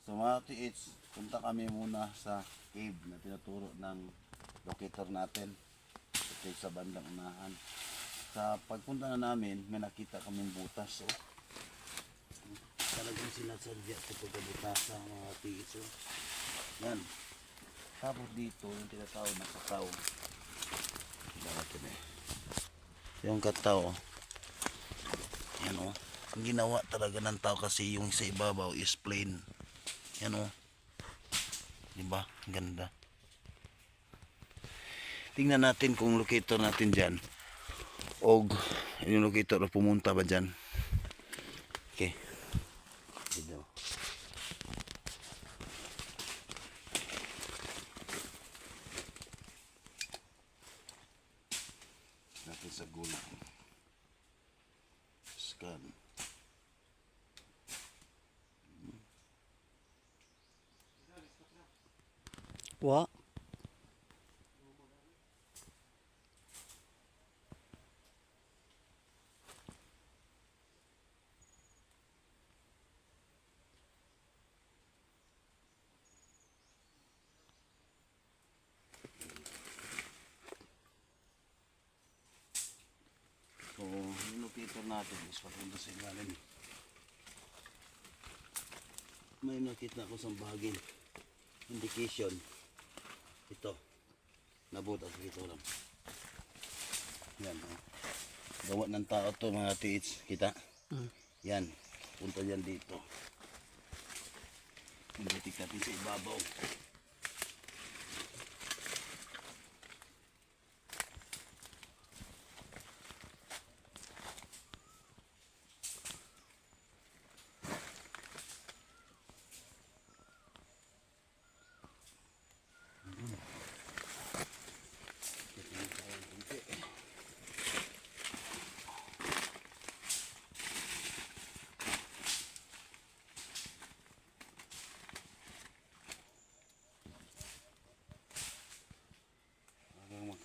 So mga TH, punta kami muna sa cave na tinuturo ng locator natin. Ito sa bandang unahan. Sa pagpunta na namin, may nakita kaming butas. So, talagang sinasadya ito pagkabutasan mga TH. So, yan. Tapos dito, yung tinatawag na kataw. Yung kataw, yan o. Ang ginawa talaga ng tao kasi yung sa ibabaw is plain. Yan o. Diba? Ang ganda. Tingnan natin kung locator natin dyan. O yung locator pumunta ba dyan. Okay. Dito. Natin sa gulong. Scan. Wa. So, yung locator natin is papunta sa ilalim. May nakita ko sa bahagin. Indication. Ito. Nabot at ito lang. Yan. Oh. Gawa ng tao to mga TH. Kita? Yan. Punta yan dito. Pagdating natin sa ibabaw.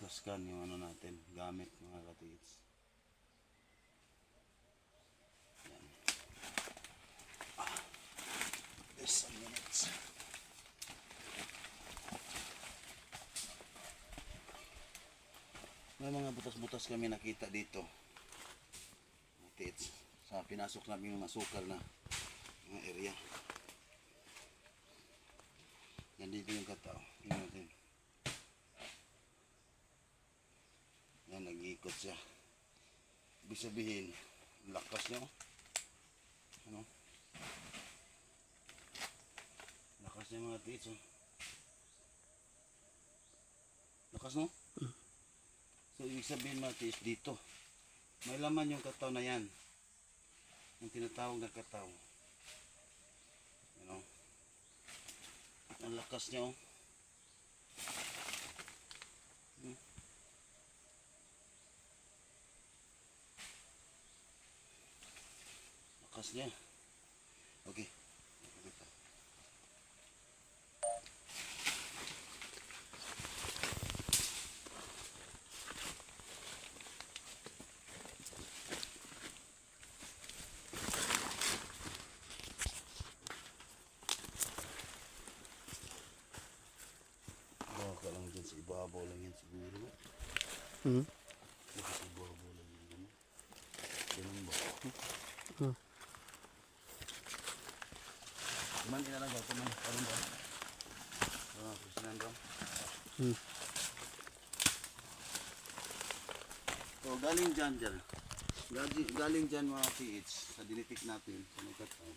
Mag-scan yung ano natin, gamit mga katiits. Yan. There's some minutes. May mga butas-butas kami nakita dito. Katiits. Sa pinasok namin yung masukal na mga area. Yan dito yung kataw. Tingnan natin. Yan, nag-iikot siya. Ibig sabihin, lakas niya. Ano? Lakas niya mga tits. Lakas, no? So, ibig sabihin mga tits, dito. May laman yung kataw na yan. Yung tinatawag na kataw. Ano? Ang lakas niya, oh. Lakas niya. Okay. Baka lang dyan sa ibabaw lang yan siguro. Baka sa ibabaw lang yan. Ganun ba? Kuman inalaga ko man karon ba? Kusinan ram. So galing dyan. Galing dyan mga TH sa dinitik natin sa nagkataw.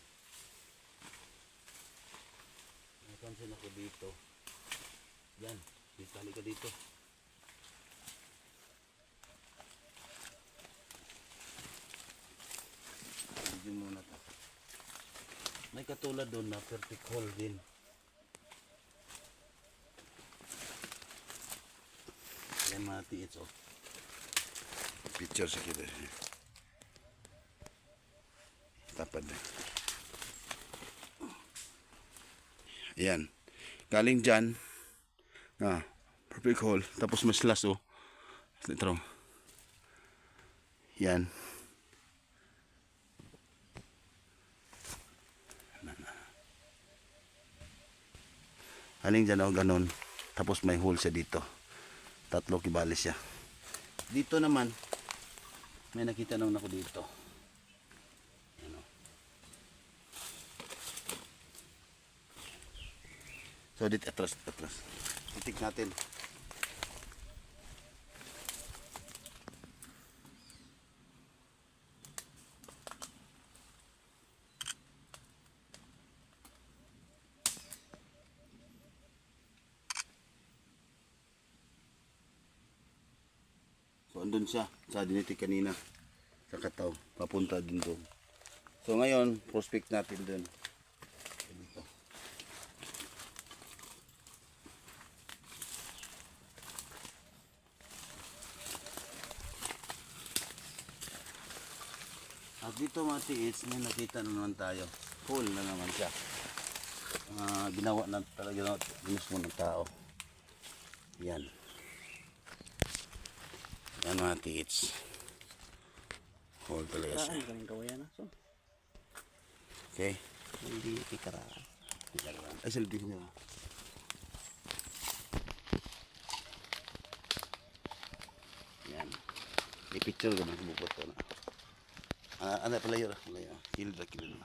Napansin ako dito. Yan, ditali ka dito. Medyo muna to. May katulad doon na perfect hole din. Yan mga TH oh. Picture sa kita. Tapad na. Ayan. Galing dyan. Perfect hole. Tapos mas slash oh. Ito. Yan. Haling dyan o ganun. Tapos may hole siya dito. Tatlo kibali siya. Dito naman, may nakita naman ako dito. Ano. So dito, atras. Titik natin. So andun siya sa dinitik kanina sa kataw, papunta din doon. So ngayon, prospect natin doon. Dito. At dito mga tiits, may nakita na naman tayo. Hole na naman siya. Ginawa na talaga mismo ng tao. Yan. Yan mga tiits. Hole talaga siya. Galing kawayan na. So, Okay. hindi ikaraan. Ay, saldi niya. Yan. I-picture ko na bukot ko na. Ano pala yun? Kilid na.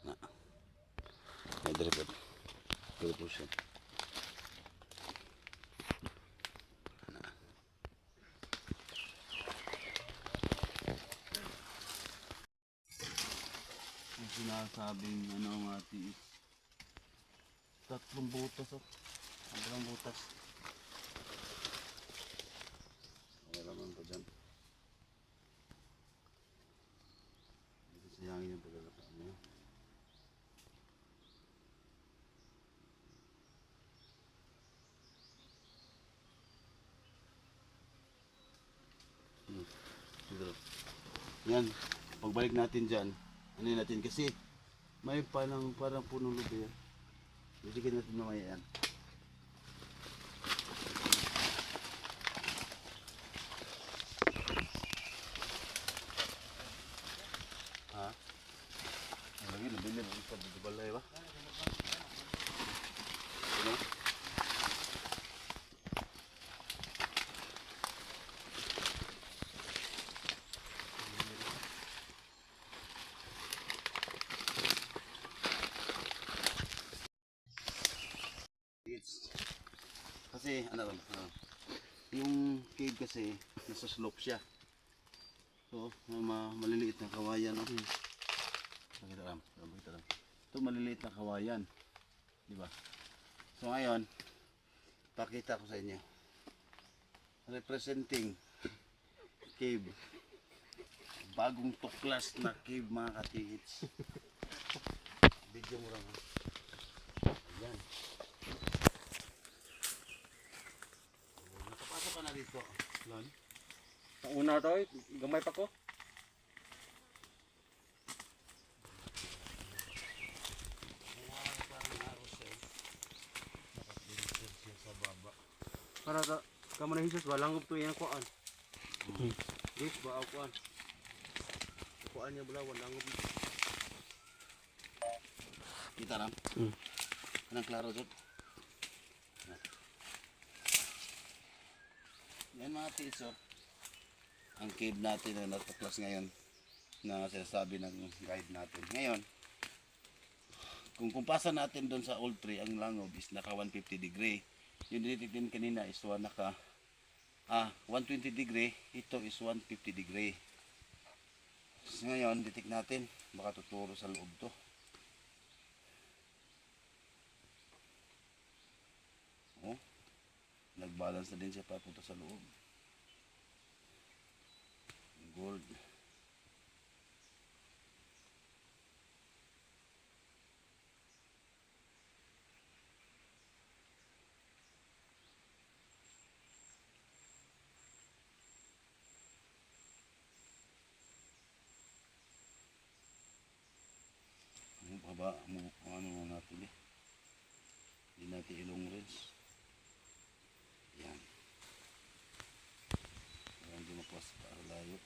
Na. May diripod. Diripod siya. Ang sinasabing mga tiis. 3 butas oh. 3 butas. Wala naman pa dyan. Sayangin yung paglalapaan niya. Yan. Pagbalik natin dyan, ano natin kasi may parang punong lubi yan. Bisikin natin na yan. Ha? Lagi nabili mo ito dito balay ba? Ano? Kasi yung cave kasi nasa slope siya. So may maliliit na kawayan. Ito maliliit na kawayan. Di ba? So ngayon, pakita ko sa inyo. Representing cave. Bagong tuklas na cave mga katiits. Video mo lang. Ayan. Nakapasok ka na dito, Lon? Ang una to, gamay pa ko. Para sa kamay na Jesus, walang to yan kuan. Dis ba ako kuan? Kuan niya bala walang Kita lang? Anong klaro dyan? Yan mga tiso. Ang cave natin na natuklas ngayon na sinasabi ng guide natin. Ngayon, kung kumpasa natin doon sa old tree, ang langob is naka 150 degree. Yung dinitin kanina is naka 120 degree. Ito is 150 degree. So, ngayon, ditik natin. Baka tuturo sa loob to. Oh, nag-balance na din siya papunta sa loob. Gold. Ano natin hindi natin ilong rinse. Yan. Ayan, hindi mapuas para layo.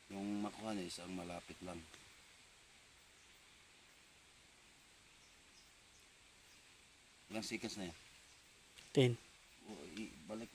Yung makuha niya isang malapit lang. Ilang seconds na yan? 10. O, balik.